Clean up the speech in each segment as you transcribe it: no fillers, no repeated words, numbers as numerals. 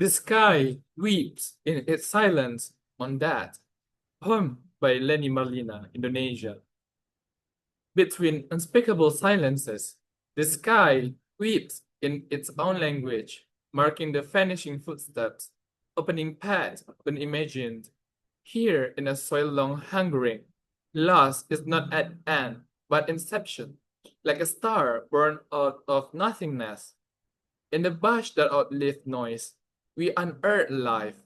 The sky weeps in its silence on that. Poem by Leni Marlina, Indonesia. Between unspeakable silences, the sky weeps in its own language, marking the vanishing footsteps, opening paths unimagined. Here in a soil long hungering, loss is not at end, but inception, like a star born out of nothingness. In the bush that outlived noise, we unearth life,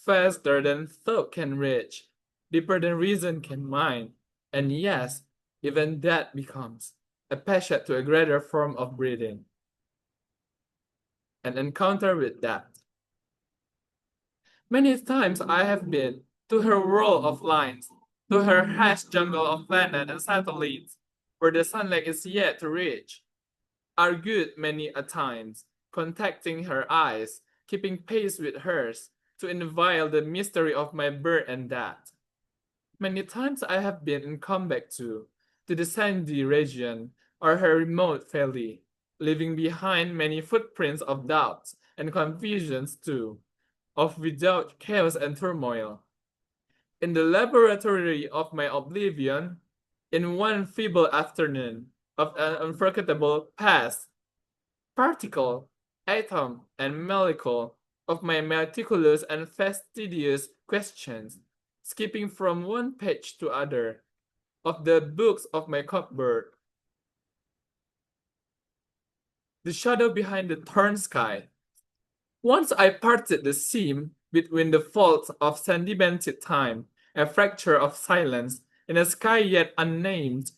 faster than thought can reach, deeper than reason can mine, and yes, even that becomes a passage to a greater form of breathing. An encounter with that. Many times I have been to her world of lines, to her hush jungle of planets and satellites, where the sunlight is yet to reach. Argued many a times, contacting her eyes, keeping pace with hers, to unveil the mystery of my birth and death. Many times I have been in combat to the sandy region or her remote valley, leaving behind many footprints of doubts and confusions too, of without chaos and turmoil. In the laboratory of my oblivion, in one feeble afternoon of an unforgettable past, particle, atom, and molecule of my meticulous and fastidious questions, skipping from one page to other, of the books of my cupboard. The shadow behind the torn sky. Once I parted the seam between the folds of sedimented time, a fracture of silence in a sky yet unnamed,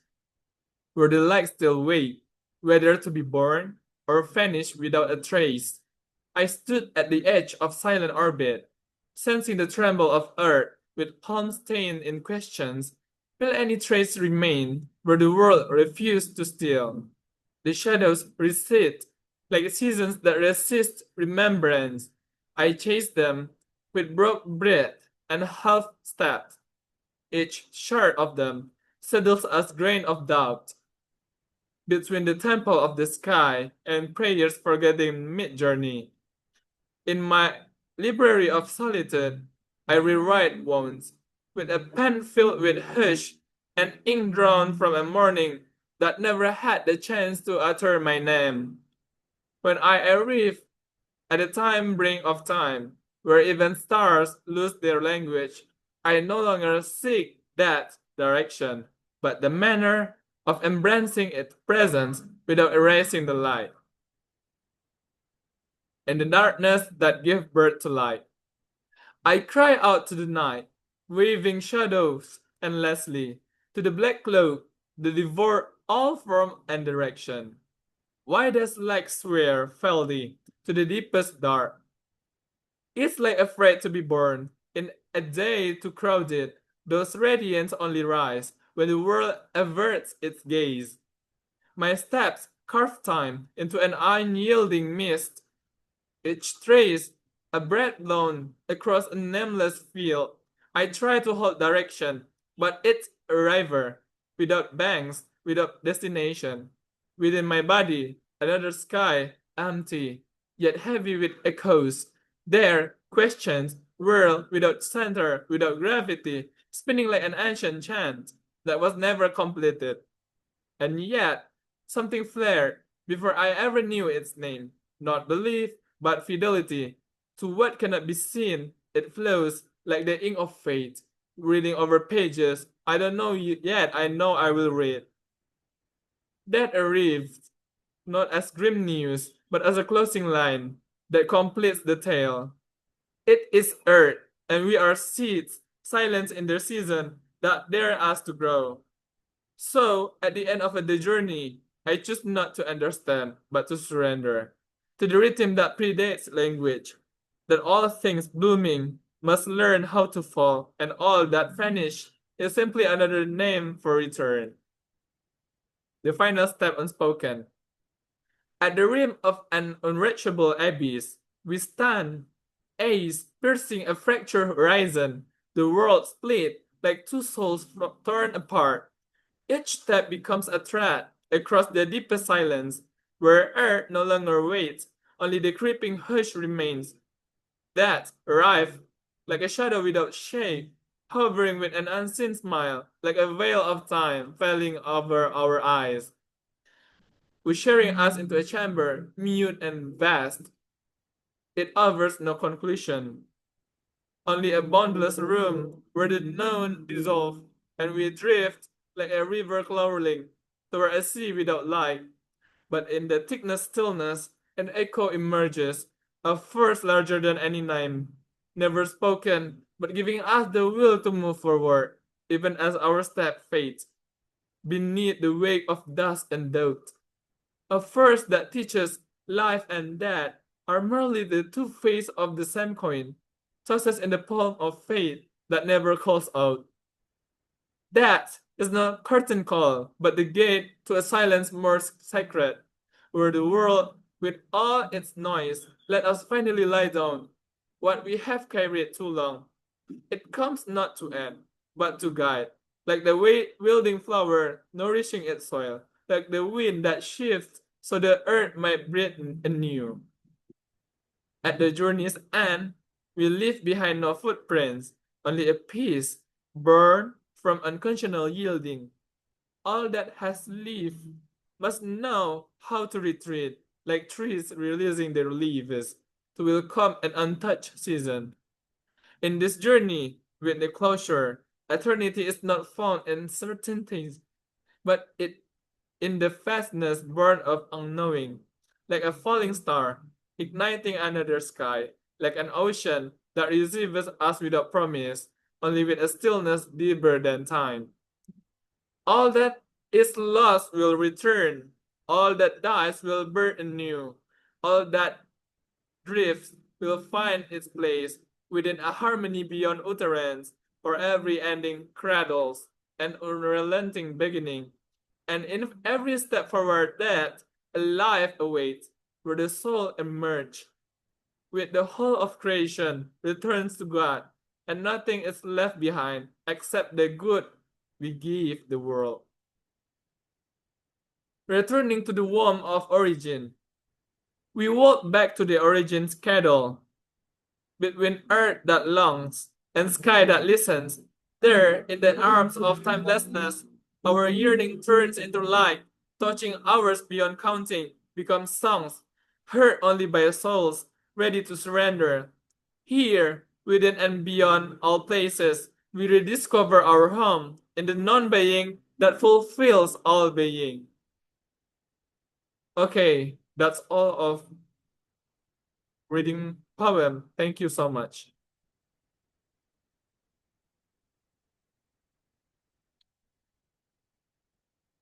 where the light still wait, whether to be born or vanish without a trace. I stood at the edge of silent orbit, sensing the tremble of earth with palm stained in questions. Will any trace remain where the world refused to steal? The shadows recede like seasons that resist remembrance. I chase them with broke breath and half steps. Each shard of them settles as grain of doubt. Between the temple of the sky and prayers forgetting mid-journey. In my library of solitude, I rewrite wounds with a pen filled with hush and ink drawn from a morning that never had the chance to utter my name. When I arrive at the time brink of time, where even stars lose their language, I no longer seek that direction, but the manner of embracing its presence without erasing the light. In the darkness that gives birth to light, I cry out to the night, waving shadows endlessly, to the black cloak that devour all form and direction. Why does light swear fealty to the deepest dark? Is light afraid to be born in a day too crowded? Those radiants only rise when the world averts its gaze. My steps carve time into an unyielding mist. Each trace, a breath blown across a nameless field. I try to hold direction, but it's a river, without banks, without destination. Within my body, another sky, empty, yet heavy with echoes. There, questions whirl without center, without gravity, spinning like an ancient chant that was never completed. And yet, something flared before I ever knew its name. Not belief, but fidelity. To what cannot be seen, it flows like the ink of fate, reading over pages I don't know yet I know I will read. That arrived, not as grim news, but as a closing line that completes the tale. It is earth, and we are seeds, silent in their season, that dare us to grow. So, at the end of the journey, I choose not to understand, but to surrender to the rhythm that predates language, that all things blooming must learn how to fall, and all that vanish is simply another name for return. The final step unspoken. At the rim of an unreachable abyss, we stand, eyes piercing a fractured horizon, the world split like two souls torn apart. Each step becomes a thread across the deepest silence, where earth no longer waits, only the creeping hush remains. That arrived like a shadow without shape, hovering with an unseen smile, like a veil of time falling over our eyes, ushering us into a chamber, mute and vast. It offers no conclusion, only a boundless room where the known dissolve, and we drift like a river crawling toward a sea without light. But in the thickness stillness, an echo emerges, a force larger than any name, never spoken, but giving us the will to move forward, even as our step fades, beneath the wake of dust and doubt. A force that teaches life and death are merely the two faces of the same coin, tossed in the palm of fate that never calls out. That is not curtain call, but the gate to a silence more sacred, where the world, with all its noise, let us finally lie down. What we have carried too long, it comes not to end, but to guide, like the wielding flower nourishing its soil, like the wind that shifts so the earth might breathe anew. At the journey's end, we leave behind no footprints, only a peace born from unconditional yielding. All that has lived must know how to retreat, like trees releasing their leaves to welcome an untouched season. In this journey, with the closure, eternity is not found in certainties, but in the vastness born of unknowing, like a falling star, igniting another sky, like an ocean that receives us without promise, only with a stillness deeper than time. All that is lost will return. All that dies will burn anew. All that drifts will find its place within a harmony beyond utterance, for every ending cradles an unrelenting beginning. And in every step forward that a life awaits, where the soul emerges, with the whole of creation returns to God, and nothing is left behind except the good we give the world. Returning to the womb of origin, we walk back to the origin schedule, between earth that longs and sky that listens. There, in the arms of timelessness, our yearning turns into light, touching hours beyond counting, becomes songs, heard only by souls ready to surrender. Here, within and beyond all places, we rediscover our home in the non-being that fulfills all being. Okay, that's all of reading poem. Thank you so much.